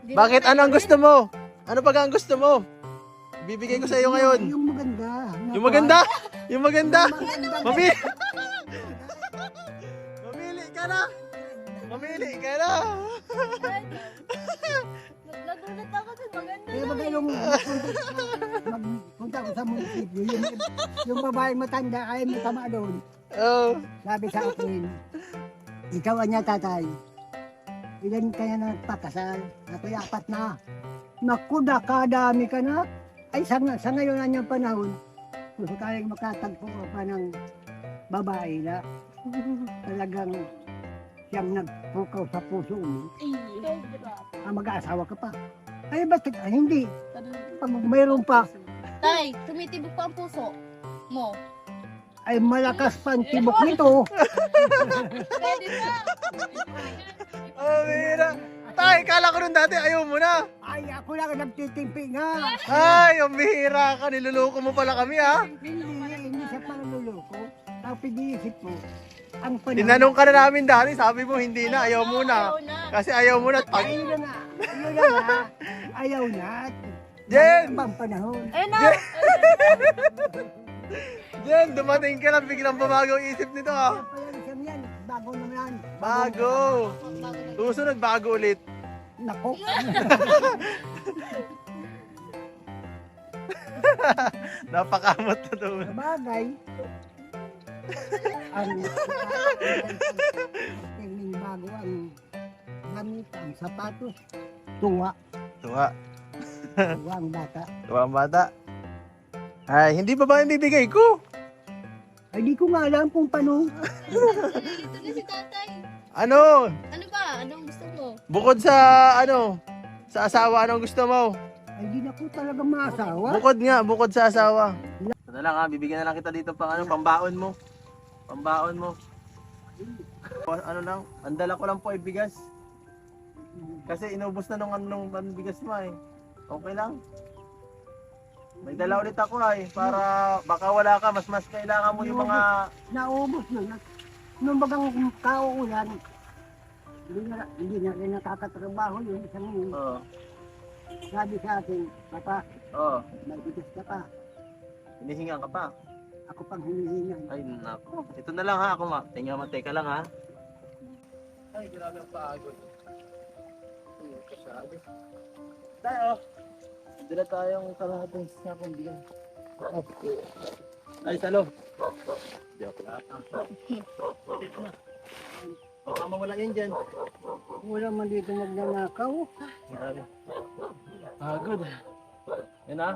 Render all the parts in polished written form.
Bakit? Ano ang gusto mo? Ano pag ang gusto mo? Bibigay ko sa iyo ngayon. Yung maganda. Yung maganda? Yung maganda? Maganda. Mamili! Mamili ka na! Mamili ka na! Nagulat ako sa maganda Kaya na ba eh. yung magpunta ko sa munisipyo, yung babaeng matanda ay may tama doon. Oh. Sabi sa akin, ikaw anya tatay. Ilan kaya na nagpakasal? Ako'y 4 na. Naku, nakadami ka na. Ay, sa ngayon na niyang panahon, gusto tayong makatagpo pa ng babae na talagang siyang nagpukaw sa puso mo. Mag-aasawa ka pa. Ay, ba't hindi? Pag mayroon pa, Tay, tumitibok pa ang puso mo. ay malakas pa ang tibok nito. Pwede na. Oh, mira. Tay, kala ko nun dati ayaw mo na. Ay, ako lang nagtitimpi nga. Ay, ang bihira ka. Niluloko mo pala kami, ha? Hindi siya pangluloko. Ang piniisip mo, ang panahon. Tinanong ka na namin dati. Sabi mo, hindi na. Ayaw mo na. Kasi ayaw mo na. Pag... Ayun na nga. Ayun na nga. Ayaw na. Jen! Ibang panahon. Ayun na. Jen, dumating ka lang. Biglang babago ang isip nito, ha? Kaya pala siyang yan. Bago naman. Bago. Susunod, bago ulit. Nako. Napakamot na to. Sabagay. Ang tingin bago ang gamit, ang sapatos. Tuwa. Tuwa. Tuwa ang bata. Tuwa ang bata. Ay, hindi pa ba yung bibigay ko? Ay, di ko nga alam kung paano. Nalilito na si tatay. Ano? Ano ba? Anong gusto mo? Bukod sa, ano? Sa asawa, anong gusto mo? Ay, di na ko talaga maasawa. Bukod sa asawa. Ito na lang ha, bibigyan na lang kita dito pang ano, pambaon mo. Pambaon mo. Ano lang, ang dala ko lang po ay bigas. Kasi inubos na nung bigas mo eh. Okay lang. May dala ulit ako ay, para baka wala ka, mas kailangan mo yung mga... Naubos na. Nung bagang kauulan, hindi na rin nakakatrabaho yung isang yun. Oo. Sabi sa akin, Papa, Oo. may bigas ka pa. Hinihinga ka pa. Ako pang hinihingan. Ay, nako. Ito na lang ha, ako teka lang ha. Ay, grabe ang pagod. Tayo. Dila tayong kalahating sakong bigas. Ay, salo. Joke lang. Baka mawala yan dyan. Wala man dito magnanakaw. Grabe. Pagod. Yan ha.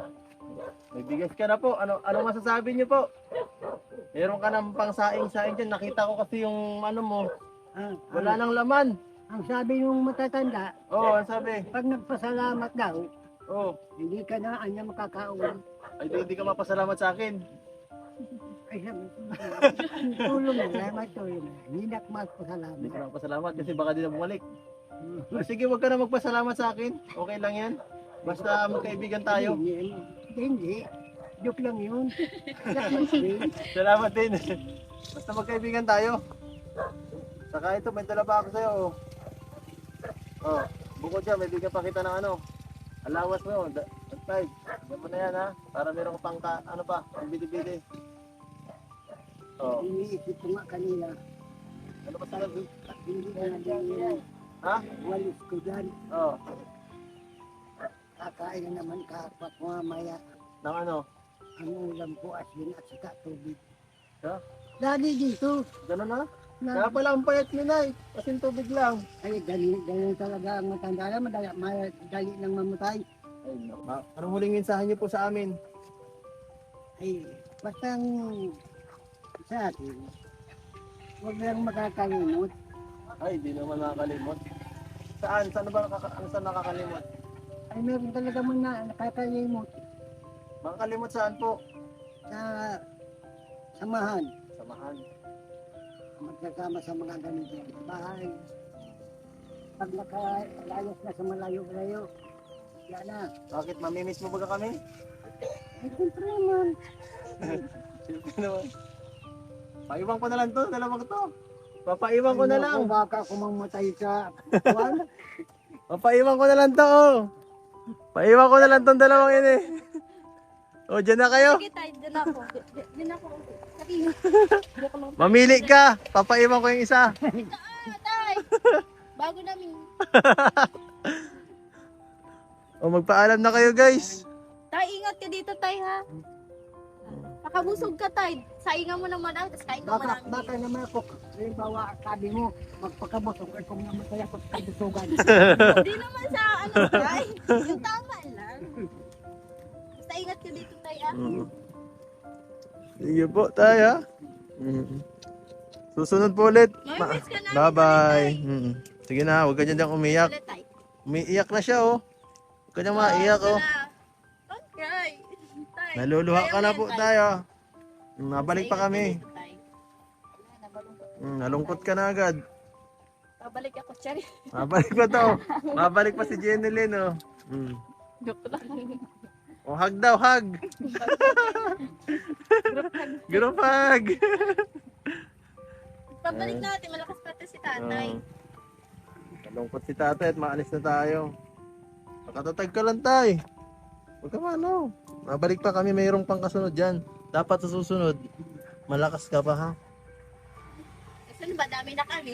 May bigas ka na po. Ano masasabi niyo po? Meron ka ng pang-saing-saing dyan. Nakita ko kasi yung ano mo. Wala nang laman. Ang sabi ng matatanda, Oo, ang sabi. pag nagpasalamat daw, Oo. hindi ka na anya makakauwi. Ay, hindi ka mapasalamat sa akin. Ay, sabi, tulong na, may tulong na. Hindi na Hindi magpasalamat. ka mapasalamat kasi baka di na bumalik. Sige, wag ka na magpasalamat sa akin. Okay lang yan. Basta magkaibigan tayo. Hindi. Joke lang yun. Salamat din. Salamat din. Basta magkaibigan tayo. Saka ito, may dala pa ako sa'yo. Oh, bukod dyan, may bigyan pa kita ng ano. Alawas mo yun. Tag, yan mo na yan ha. Para meron ka pang, ano pa, pang bili-bili. Oh, Iniisip ko nga kanina, ano ba sabi? hindi na din Ha? walis ko dyan. Oh, Kakain na naman kapat mamaya. ng ano? Ang ulam po asin at saka tubig. Ha? Lagi dito. Ganun na? Na, Kaya pala ang payat ni Nay. Kasi tubig lang. ay, ganun talaga ang matanda. Madali nang mamatay. Ay, anong huling mensahe niyo po sa amin? Ay, basta sa atin, huwag lang makakalimot. Ay, di naman nakakalimot. Saan? Saan ba saan nakakalimot? Ay, meron talaga man na nakakalimot Makakalimot saan po? sa samahan. Samahan. Magkasama sa mga ganito bahay. Pag nakalayos na sa malayo-layo, yan na. Bakit? Mamimiss mo ba kami? Ay, siyempre naman. Siyempre naman. Paiwan ko na lang to, dalawang to. Papaiwan ko na lang. Baka ako mamatay sa wala. Papaiwan ko na lang to, oh. Paiwan ko na lang tong dalawang yun eh. O, dyan na kayo. Sige tay, dyan ako. Dyan ako. Sabi mo. Joke lang. Mamili ka. Papaiwan ko yung isa. Tay! Bago namin. O, magpaalam na kayo, guys. Tay, ingat ka dito tay ha. Nakabusog ka tay. Saingan mo naman ako, tapos kain ka Baka namin. naman ako, halimbawa, sabi mo, magpakabusog ay kung namatay ako sa kadusugan. Hindi naman sa ano tay. Yung tama lang. Basta ingat ka dito tay ah. Sige po, tayo. Ha? Susunod po ulit. Mamimiss ka namin Bye-bye. ulit, Sige na, huwag ka dyan umiyak. Ulit tay. Umiiyak na siya, oh. Huwag ka dyan maiyak, oh. Don't cry. Tay. Naluluha ka na Ayaw po yan, tay. tayo. Nabalik pa Basta kami. ingat ka dito, tay. Wala na, balong- Nalungkot ka na agad. Babalik ako, Chari. Mabalik pa to. Mabalik pa si Jenilyn, oh. Joke lang. O, hug daw, hug. Group hug. Pabalik natin, malakas pa to si tatay. Nalungkot si tatay at maalis na tayo. Makatatag ka lang, tay. Huwag ka mano. Mabalik pa kami, mayroong pang kasunod dyan. Dapat sa susunod, malakas ka pa, ha? Kasi ba, dami na kami.